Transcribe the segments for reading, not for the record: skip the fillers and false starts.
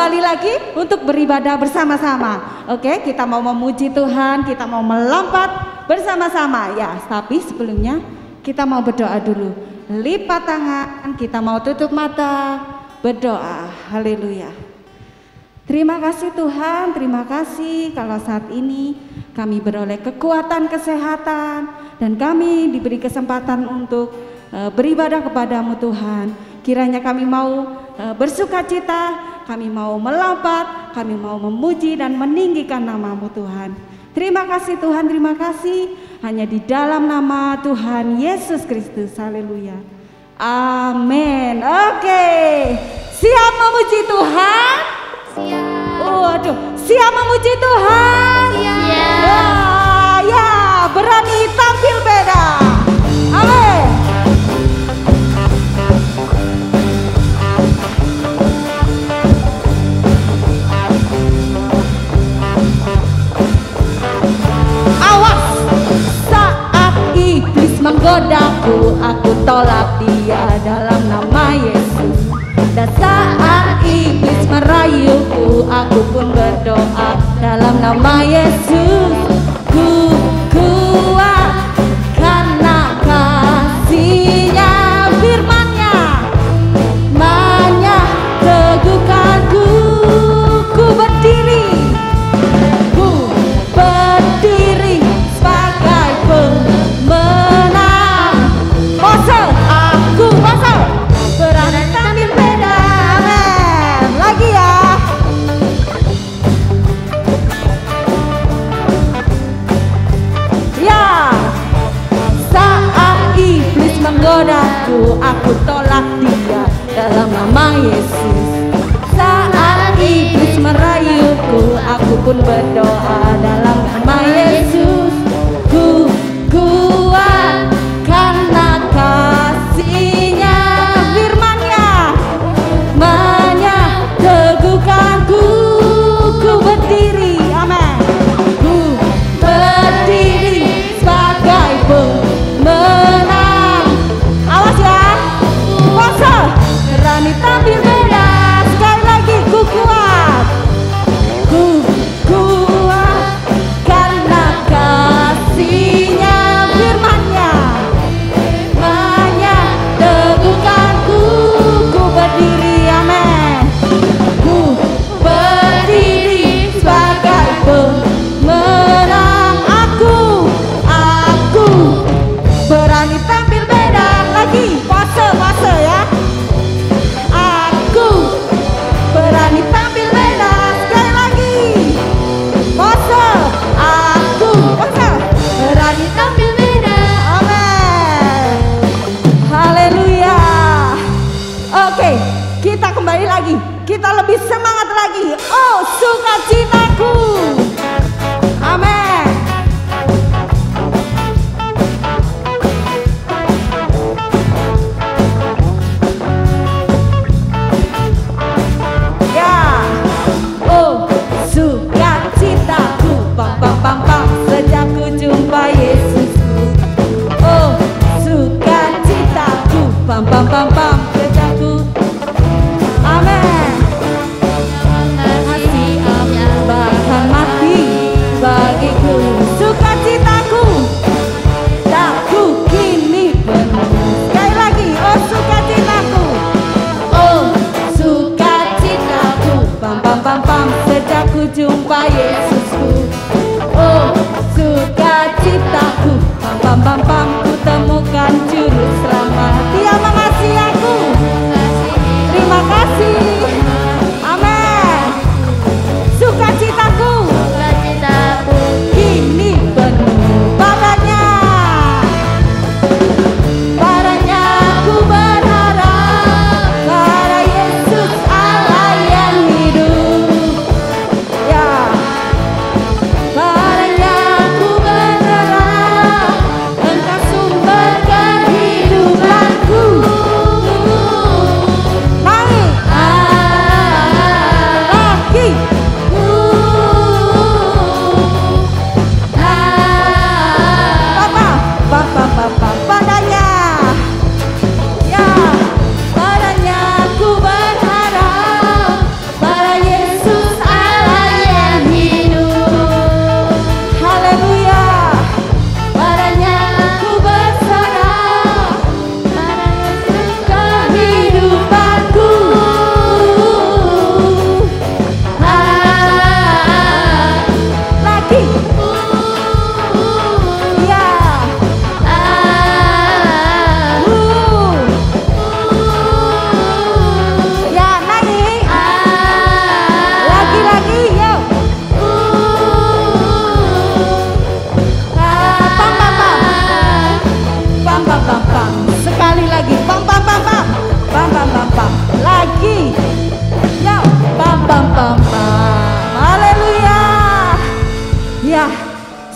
kembali lagi untuk beribadah bersama-sama. Oke, kita mau memuji Tuhan, kita mau melompat bersama-sama. Ya, tapi sebelumnya kita mau berdoa dulu. Lipat tangan, kita mau tutup mata, berdoa. Haleluya. Terima kasih Tuhan, terima kasih kalau saat ini kami beroleh kekuatan kesehatan dan kami diberi kesempatan untuk beribadah kepadamu Tuhan. Kiranya kami mau bersukacita, kami mau melompat, kami mau memuji dan meninggikan namamu Tuhan. Terima kasih Tuhan, terima kasih. Hanya di dalam nama Tuhan Yesus Kristus. Haleluya. Amin. Oke, siap memuji Tuhan? Siap. Waduh, siap memuji Tuhan? Siap. Ya, berani tampil beda. Amin. Awas, saat iblis menggodaku, aku tolak dia dalam nama Yesus. Dan saat iblis merayuku, aku pun berdoa dalam nama Yesus. Ku kuat karena kasih-Nya, firman-Nya menyteguhkanku. Ku berdiri sebagai pemenang. Pose, aku pose, berani tampil beda. Amin. Lagi ya. Ya, saat iblis menggodaku, aku tolak dia dalam nama Yesus. Saat iblis merayuku, aku pun berdoa dalam nama Yesus. Ku kuat karena kasih-Nya, firman-Nya menyteguhkanku. Ku berdiri, amin. Ku berdiri sebagai pemenang. Awas ya, pose, berani tampil beda. Sekali lagi, ku kuat. Ku kuat karena kasih-Nya, firman-Nya menyteguhkanku. Ku berdiri, amin. Ku berdiri sebagai pemenang. Aku berani tampil beda. Lagi, pose ya. Aku berani tampil beda. Sekali lagi, pose. Aku pose, berani tampil beda. Amin. Haleluya. Oke, kita kembali lagi. Kita lebih semangat lagi. Oh, sukacitaku. Amin. Ya. Oh, sukacitaku, pam pam pam pam, sejak ku jumpa Yesusku. Oh, sukacitaku, pam pam pam pam, sejak ku. Amin. Bahkan mati bagiku, sukacitaku tak ku kini penuh. Sekali lagi, oh sukacitaku. Oh, sukacitaku, pam pam pam pam, sejak ku jumpa Yesusku. Oh, sukacitaku, pam pam pam pam, ku temukan juru selamat. Dia mengasihi aku.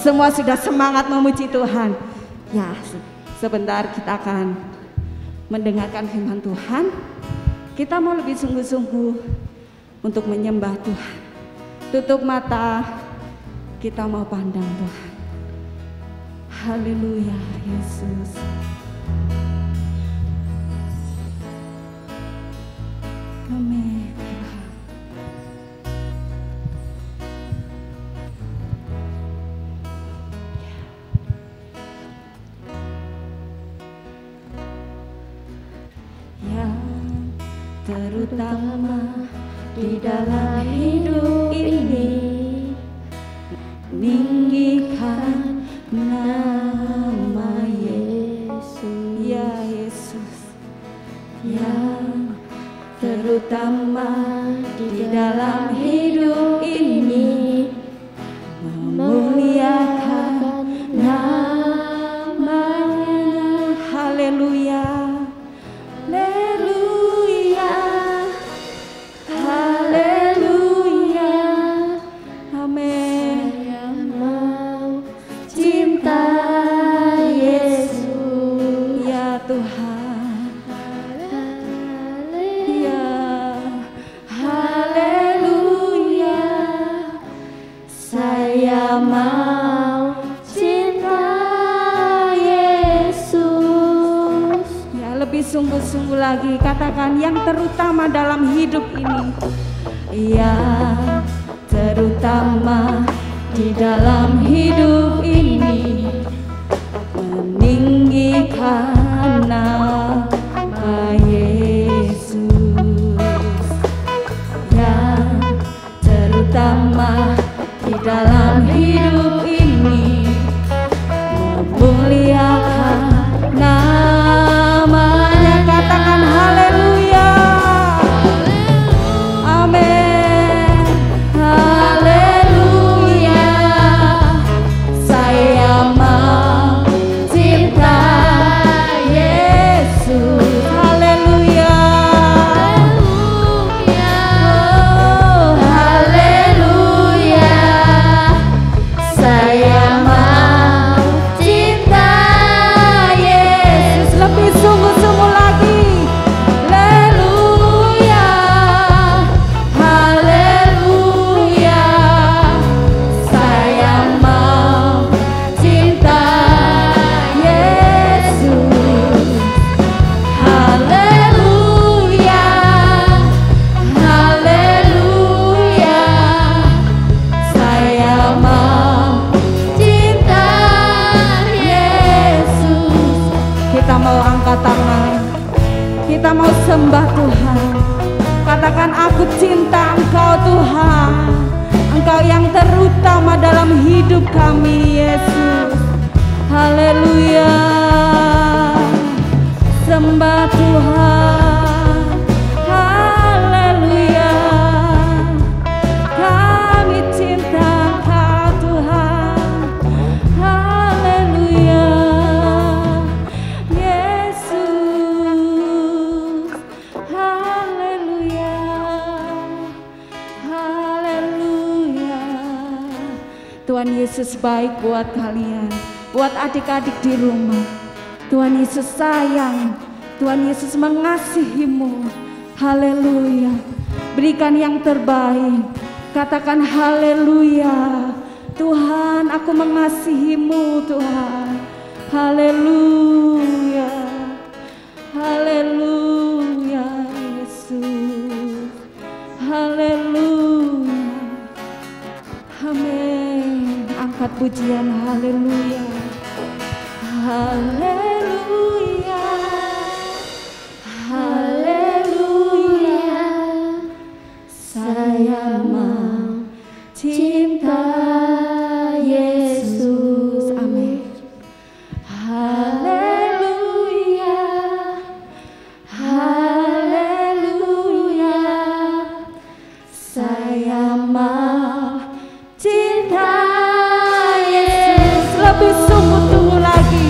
semua sudah semangat memuji Tuhan. Ya, sebentar kita akan mendengarkan firman Tuhan. Kita mau lebih sungguh-sungguh untuk menyembah Tuhan. Tutup mata, kita mau pandang Tuhan. Haleluya, Yesus. Amin. Yang terutama di dalam hidup ini, meninggikan nama Yesus. Ya Yesus, yang terutama di dalam hidup ini, memuliakan namanya. Haleluya, haleluya, haleluya. Amin. Saya mau cinta Yesus, ya Tuhan. Saya mau cinta Yesus. Ya, lebih sungguh-sungguh lagi katakan yang terutama dalam hidup ini. Yang terutama di dalam hidup ini, meninggikan nama Yesus. Yang terutama di dalam hidup ini, memuliakan namanya. Katakan haleluya, amin, haleluya. Saya mau cinta Yesus. Haleluya, oh haleluya. Saya mau cinta Yesus. Lebih sungguh-sungguh lagi. Haleluya, haleluya. Saya mau cinta Yesus. Haleluya, haleluya. Saya mau cinta Yesus. Kita mau angkat tangan, kita mau sembah Tuhan. Katakan aku cinta Engkau Tuhan, Engkau yang terutama dalam hidup kami Yesus. Haleluya, sembah Tuhan. Haleluya, kami cinta Engkau Tuhan. Haleluya, Yesus. Haleluya, haleluya. Tuhan Yesus baik buat kalian, buat adik-adik di rumah. Tuhan Yesus sayang, Tuhan Yesus mengasihimu. Haleluya, berikan yang terbaik. Katakan haleluya, Tuhan aku mengasihimu Tuhan. Haleluya, haleluya Yesus. Haleluya, amin. Angkat pujian haleluya, haleluya, haleluya. Saya mau cinta Yesus. Amin. Haleluya, haleluya. Saya mau cinta Yesus. Lebih sungguh-sungguh lagi.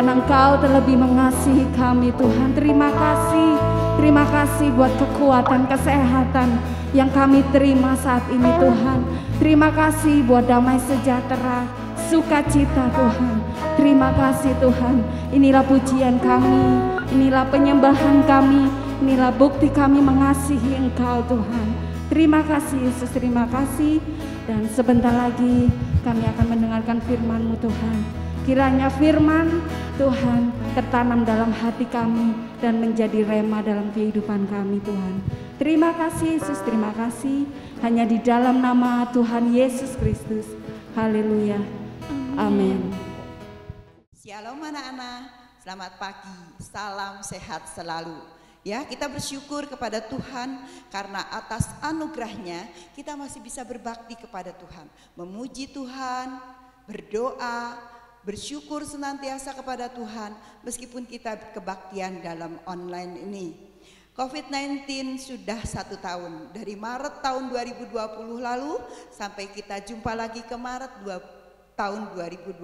karena Engkau terlebih mengasihi kami Tuhan. Terima kasih buat kekuatan, kesehatan yang kami terima saat ini Tuhan. Terima kasih buat damai sejahtera, sukacita Tuhan. Terima kasih Tuhan. Inilah pujian kami, inilah penyembahan kami, inilah bukti kami mengasihi Engkau Tuhan. Terima kasih Yesus, terima kasih. Dan sebentar lagi kami akan mendengarkan firman-Mu Tuhan. Kiranya firman Tuhan tertanam dalam hati kami dan menjadi rema dalam kehidupan kami Tuhan. Terima kasih Yesus, terima kasih. Hanya di dalam nama Tuhan Yesus Kristus. Haleluya. Amin. Shalom anak-anak, selamat pagi, salam sehat selalu. Ya, kita bersyukur kepada Tuhan karena atas anugerahnya kita masih bisa berbakti kepada Tuhan, memuji Tuhan, berdoa, bersyukur senantiasa kepada Tuhan meskipun kita kebaktian dalam online ini. COVID-19 sudah 1 tahun, dari Maret tahun 2020 lalu sampai kita jumpa lagi ke Maret tahun 2021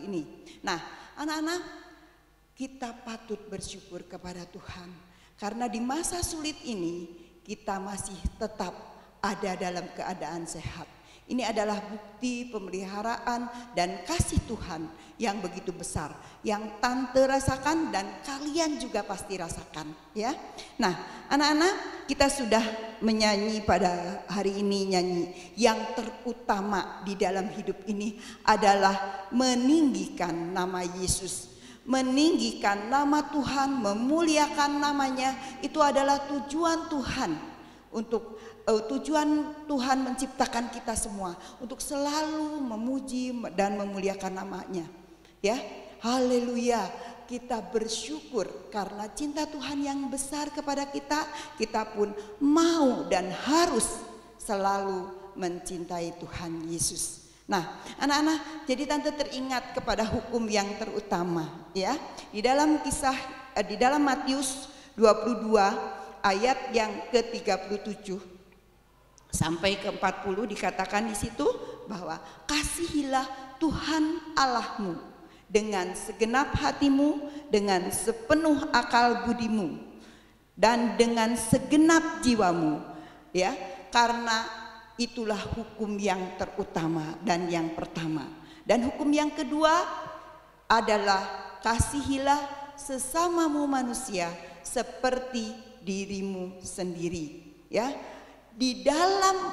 ini. Nah, anak-anak, kita patut bersyukur kepada Tuhan karena di masa sulit ini kita masih tetap ada dalam keadaan sehat. Ini adalah bukti pemeliharaan dan kasih Tuhan yang begitu besar, yang tante rasakan dan kalian juga pasti rasakan, ya. Nah, anak-anak, kita sudah menyanyi pada hari ini, nyanyi yang terutama di dalam hidup ini adalah meninggikan nama Yesus. Meninggikan nama Tuhan, memuliakan namanya, itu adalah tujuan Tuhan untuk tujuan Tuhan menciptakan kita semua untuk selalu memuji dan memuliakan namanya. Ya, haleluya. Kita bersyukur karena cinta Tuhan yang besar kepada kita, kita pun mau dan harus selalu mencintai Tuhan Yesus. Nah, anak-anak, jadi tante teringat kepada hukum yang terutama, ya. Di dalam Matius 22 ayat yang ke-37 sampai ke-40 dikatakan di situ bahwa kasihilah Tuhan Allahmu dengan segenap hatimu, dengan sepenuh akal budimu, dan dengan segenap jiwamu, ya, karena itulah hukum yang terutama dan yang pertama. Dan hukum yang kedua adalah kasihilah sesamamu manusia seperti dirimu sendiri, ya. Di dalam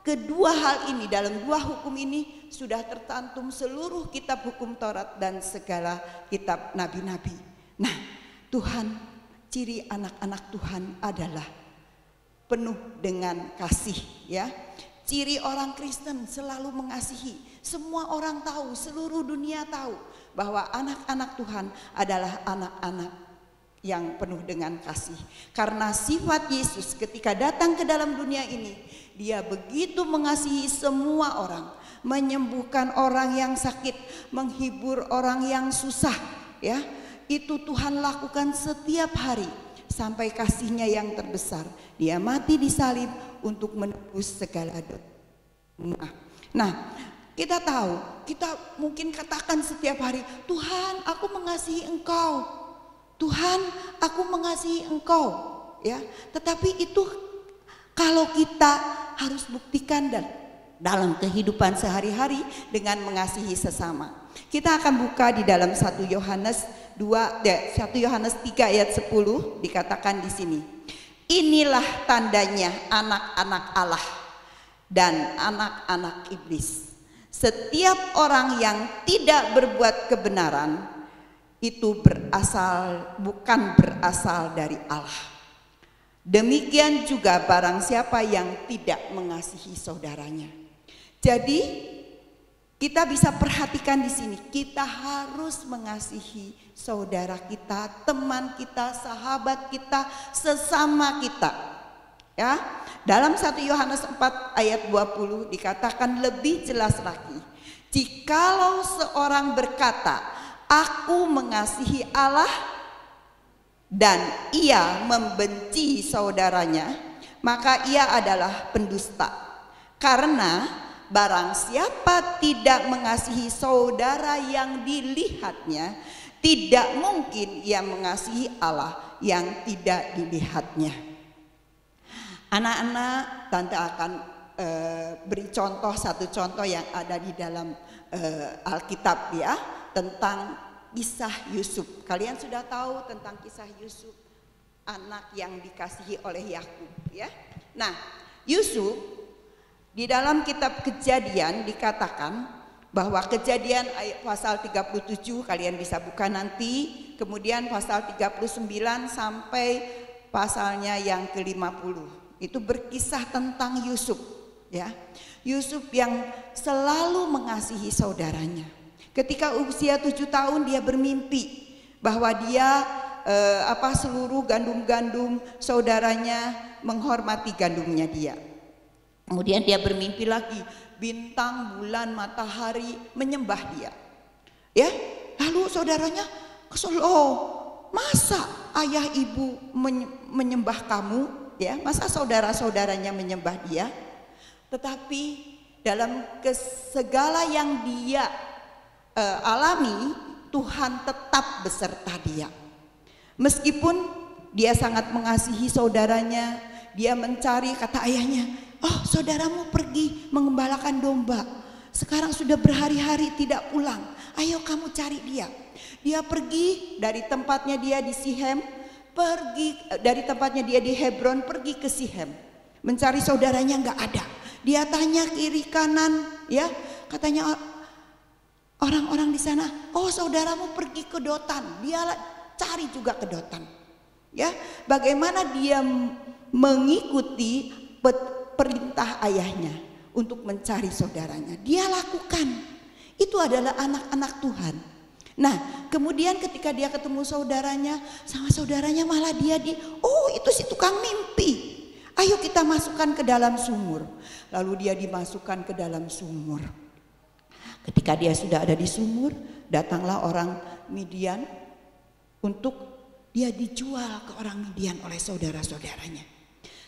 kedua hal ini, dalam dua hukum ini sudah tercantum seluruh kitab hukum Taurat dan segala kitab nabi-nabi. Nah, Tuhan, ciri anak-anak Tuhan adalah penuh dengan kasih, ya. Ciri orang Kristen selalu mengasihi. Semua orang tahu, seluruh dunia tahu bahwa anak-anak Tuhan adalah anak-anak yang penuh dengan kasih. Karena sifat Yesus ketika datang ke dalam dunia ini, dia begitu mengasihi semua orang, menyembuhkan orang yang sakit, menghibur orang yang susah, ya. Itu Tuhan lakukan setiap hari sampai kasihnya yang terbesar. Dia mati di salib untuk menebus segala dosa. Nah, kita tahu, kita mungkin katakan setiap hari, Tuhan, aku mengasihi Engkau. Tuhan, aku mengasihi Engkau, ya. Tetapi itu kalau kita harus buktikan dan dalam kehidupan sehari-hari dengan mengasihi sesama. Kita akan buka di dalam 1 Yohanes 3 ayat 10 dikatakan di sini. Inilah tandanya anak-anak Allah dan anak-anak iblis. Setiap orang yang tidak berbuat kebenaran itu bukan berasal dari Allah. Demikian juga barang siapa yang tidak mengasihi saudaranya. Jadi kita bisa perhatikan di sini, kita harus mengasihi saudara kita, teman kita, sahabat kita, sesama kita. Ya, dalam 1 Yohanes 4 ayat 20 dikatakan lebih jelas lagi. Jikalau seorang berkata, aku mengasihi Allah dan ia membenci saudaranya, maka ia adalah pendusta. Karena barang siapa tidak mengasihi saudara yang dilihatnya, Tidak mungkin ia mengasihi Allah yang tidak dilihatnya. Anak-anak, tante akan beri satu contoh yang ada di dalam Alkitab ya, tentang kisah Yusuf. Kalian sudah tahu tentang kisah Yusuf, anak yang dikasihi oleh Yakub ya. Nah, Yusuf di dalam kitab Kejadian dikatakan bahwa Kejadian ayat pasal 37, kalian bisa buka nanti, kemudian pasal 39 sampai pasalnya yang ke-50. Itu berkisah tentang Yusuf ya. Yusuf yang selalu mengasihi saudaranya. Ketika usia 7 tahun dia bermimpi bahwa dia seluruh gandum-gandum saudaranya menghormati gandumnya dia. Kemudian dia bermimpi lagi, bintang, bulan, matahari menyembah dia. Ya, lalu saudaranya kesel, masa ayah ibu menyembah kamu? Ya, masa saudara-saudaranya menyembah dia? Tetapi dalam segala yang dia alami, Tuhan tetap beserta dia. Meskipun dia sangat mengasihi saudaranya, dia mencari, kata ayahnya, saudaramu pergi mengembalakan domba, sekarang sudah berhari-hari tidak pulang, ayo kamu cari dia. Dia pergi dari tempatnya dia di Sihem, dari tempatnya dia di Hebron, pergi ke Sihem, mencari saudaranya, nggak ada. Dia tanya kiri kanan ya, katanya orang-orang di sana, saudaramu pergi ke Dotan. Dia cari juga ke Dotan. Ya, bagaimana dia mengikuti perintah ayahnya untuk mencari saudaranya, dia lakukan. Itu adalah anak-anak Tuhan. Nah, kemudian ketika dia ketemu saudaranya, sama saudaranya malah dia itu si tukang mimpi. Ayo kita masukkan ke dalam sumur. Lalu dia dimasukkan ke dalam sumur. Ketika dia sudah ada di sumur, datanglah orang Midian untuk dia dijual ke orang Midian oleh saudara-saudaranya.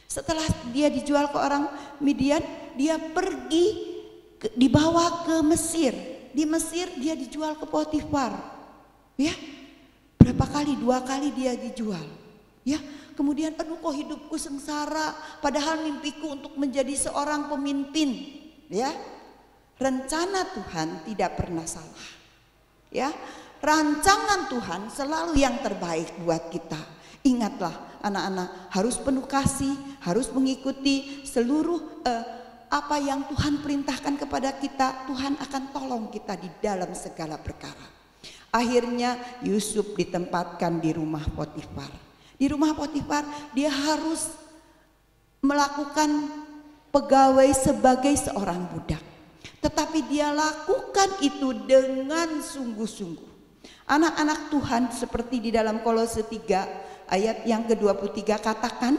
Setelah dia dijual ke orang Midian, dia pergi dibawa ke Mesir. Di Mesir dia dijual ke Potifar. Ya, berapa kali? 2 kali dia dijual. Ya, kemudian kok hidupku sengsara, padahal mimpiku untuk menjadi seorang pemimpin. Ya, rencana Tuhan tidak pernah salah. Ya, rancangan Tuhan selalu yang terbaik buat kita. Ingatlah anak-anak, harus penuh kasih, harus mengikuti seluruh apa yang Tuhan perintahkan kepada kita. Tuhan akan tolong kita di dalam segala perkara. Akhirnya Yusuf ditempatkan di rumah Potifar. Di rumah Potifar dia harus melakukan pegawai sebagai seorang budak. Tetapi dia lakukan itu dengan sungguh-sungguh. Anak-anak Tuhan seperti di dalam Kolose 3 ayat yang ke-23 katakan,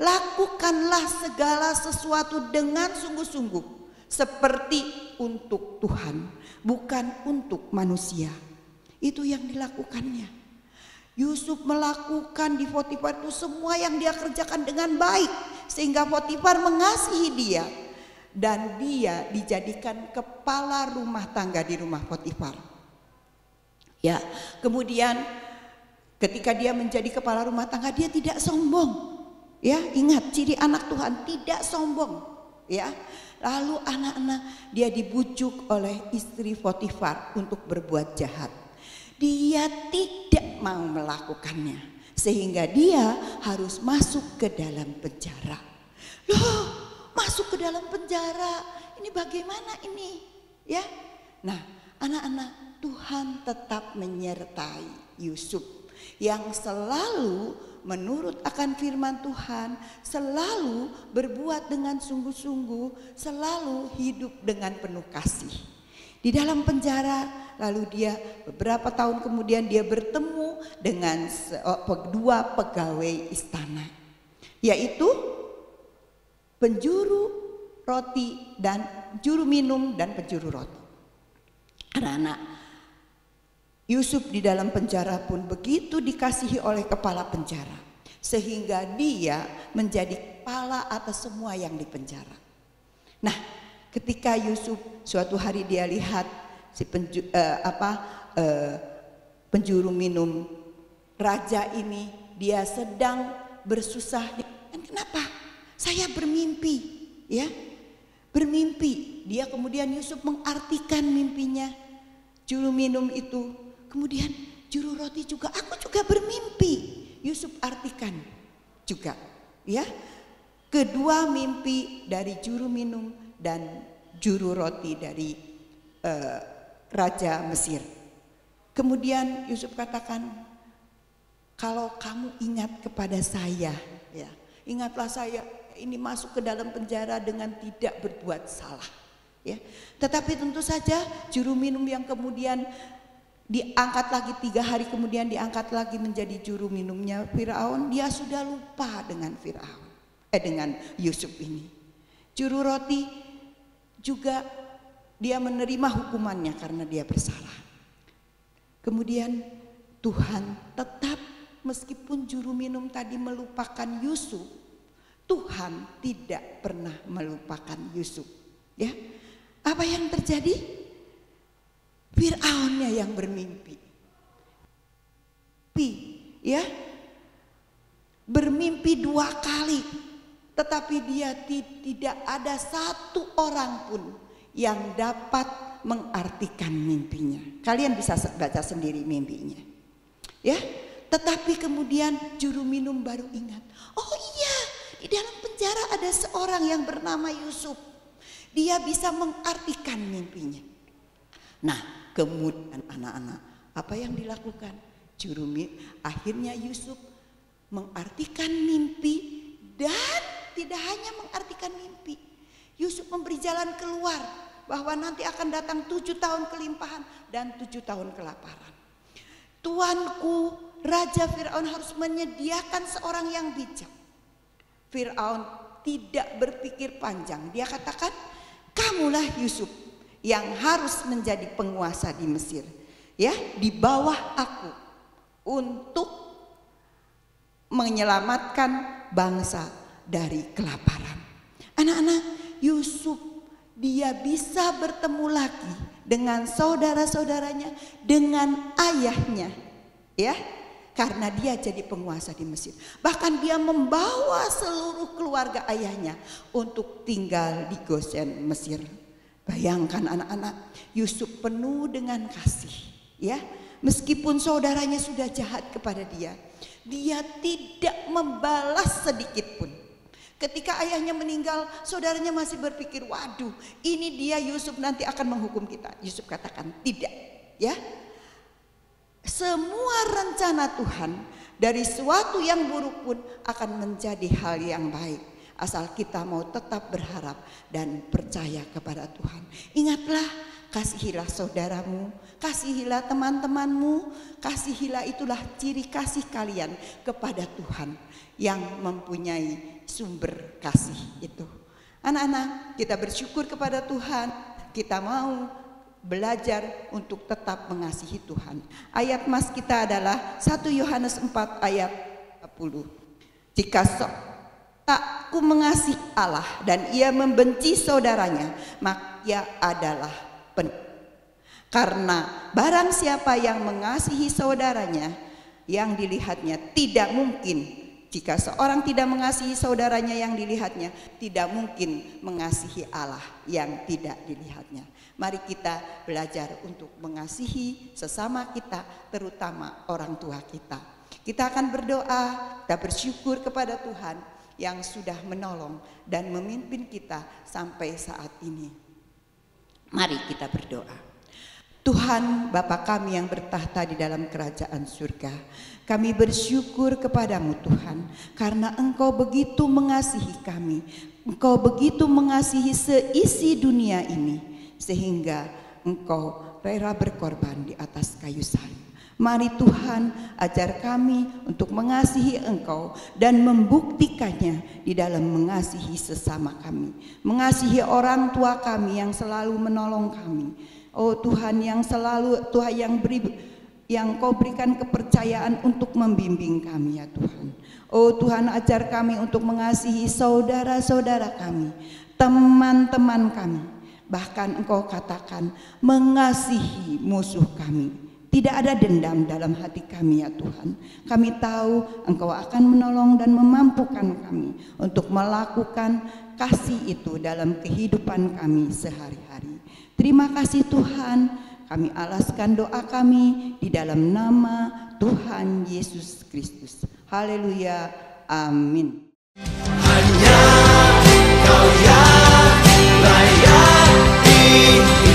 lakukanlah segala sesuatu dengan sungguh-sungguh seperti untuk Tuhan, bukan untuk manusia. Itu yang dilakukannya. Yusuf melakukan di Potifar itu semua yang dia kerjakan dengan baik, sehingga Potifar mengasihi dia. Dan dia dijadikan kepala rumah tangga di rumah Potifar. Ya, kemudian ketika dia menjadi kepala rumah tangga, dia tidak sombong. Ya, ingat ciri anak Tuhan, tidak sombong. Ya, lalu anak-anak dia dibujuk oleh istri Potifar untuk berbuat jahat. Dia tidak mau melakukannya, sehingga dia harus masuk ke dalam penjara. Loh, masuk ke dalam penjara, ini bagaimana ini? Ya, nah anak-anak, Tuhan tetap menyertai Yusuf yang selalu menurut akan firman Tuhan, selalu berbuat dengan sungguh-sungguh, selalu hidup dengan penuh kasih. Di dalam penjara, lalu dia beberapa tahun kemudian dia bertemu dengan dua pegawai istana, yaitu penjuru roti dan juru minum dan penjuru roti. Anak-anak, Yusuf di dalam penjara pun begitu dikasihi oleh kepala penjara, sehingga dia menjadi kepala atas semua yang di penjara. Nah, ketika Yusuf suatu hari dia lihat si penjuru minum raja ini, dia sedang bersusah. Kenapa? Saya bermimpi, ya. Bermimpi. Dia kemudian Yusuf mengartikan mimpinya. Juru minum itu, kemudian juru roti juga, aku juga bermimpi. Yusuf artikan juga, ya. Kedua mimpi dari juru minum dan juru roti dari Raja Mesir. Kemudian Yusuf katakan, kalau kamu ingat kepada saya, ya, ingatlah saya ini masuk ke dalam penjara dengan tidak berbuat salah, ya. Tetapi tentu saja juru minum yang kemudian diangkat lagi 3 hari kemudian diangkat lagi menjadi juru minumnya Firaun, dia sudah lupa dengan dengan Yusuf ini. Juru roti juga dia menerima hukumannya karena dia bersalah. Kemudian Tuhan tetap, meskipun juru minum tadi melupakan Yusuf, Tuhan tidak pernah melupakan Yusuf. Ya, apa yang terjadi? Firaunnya yang bermimpi. Ya, bermimpi 2 kali, tetapi dia tidak ada satu orang pun yang dapat mengartikan mimpinya. Kalian bisa baca sendiri mimpinya, ya. Tetapi kemudian juru minum baru ingat, oh iya, di dalam penjara ada seorang yang bernama Yusuf. Dia bisa mengartikan mimpinya. Nah, kemudian anak-anak, apa yang dilakukan? Akhirnya Yusuf mengartikan mimpi, dan tidak hanya mengartikan mimpi. Yusuf memberi jalan keluar, bahwa nanti akan datang 7 tahun kelimpahan dan 7 tahun kelaparan. Tuanku, Raja Firaun harus menyediakan seorang yang bijak. Firaun tidak berpikir panjang. Dia katakan, kamulah Yusuf yang harus menjadi penguasa di Mesir, ya, di bawah aku, untuk menyelamatkan bangsa dari kelaparan. Anak-anak, Yusuf dia bisa bertemu lagi dengan saudara-saudaranya, dengan ayahnya, ya, karena dia jadi penguasa di Mesir. Bahkan dia membawa seluruh keluarga ayahnya untuk tinggal di Gosen, Mesir. Bayangkan anak-anak, Yusuf penuh dengan kasih, ya. Meskipun saudaranya sudah jahat kepada dia, dia tidak membalas sedikit pun. Ketika ayahnya meninggal, saudaranya masih berpikir, waduh, ini dia Yusuf nanti akan menghukum kita. Yusuf katakan tidak, ya. Semua rencana Tuhan dari suatu yang buruk pun akan menjadi hal yang baik, asal kita mau tetap berharap dan percaya kepada Tuhan. Ingatlah, kasihilah saudaramu, kasihilah teman-temanmu, kasihilah, itulah ciri kasih kalian kepada Tuhan yang mempunyai sumber kasih itu. Anak-anak, kita bersyukur kepada Tuhan, kita mau belajar untuk tetap mengasihi Tuhan. Ayat mas kita adalah 1 Yohanes 4 ayat 10. Jika tak ku mengasihi Allah dan ia membenci saudaranya, maka ia adalah penipu. Karena barang siapa yang mengasihi saudaranya yang dilihatnya, tidak mungkin, jika seorang tidak mengasihi saudaranya yang dilihatnya, tidak mungkin mengasihi Allah yang tidak dilihatnya. Mari kita belajar untuk mengasihi sesama kita, terutama orang tua kita. Kita akan berdoa, kita bersyukur kepada Tuhan yang sudah menolong dan memimpin kita sampai saat ini. Mari kita berdoa. Tuhan Bapa kami yang bertahta di dalam kerajaan surga, kami bersyukur kepadamu Tuhan, karena Engkau begitu mengasihi kami, Engkau begitu mengasihi seisi dunia ini, sehingga Engkau rela berkorban di atas kayu salib. Mari Tuhan, ajar kami untuk mengasihi Engkau dan membuktikannya di dalam mengasihi sesama kami, mengasihi orang tua kami yang selalu menolong kami. Oh Tuhan, yang selalu Tuhan yang Kau berikan kepercayaan untuk membimbing kami, ya Tuhan. Oh Tuhan, ajar kami untuk mengasihi saudara-saudara kami, teman-teman kami. Bahkan Engkau katakan mengasihi musuh kami Tidak ada dendam dalam hati kami ya Tuhan. Kami tahu Engkau akan menolong dan memampukan kami untuk melakukan kasih itu dalam kehidupan kami sehari-hari. Terima kasih Tuhan, kami alaskan doa kami di dalam nama Tuhan Yesus Kristus. Haleluya, amin. Hanya Kau yang layak ditinggikan.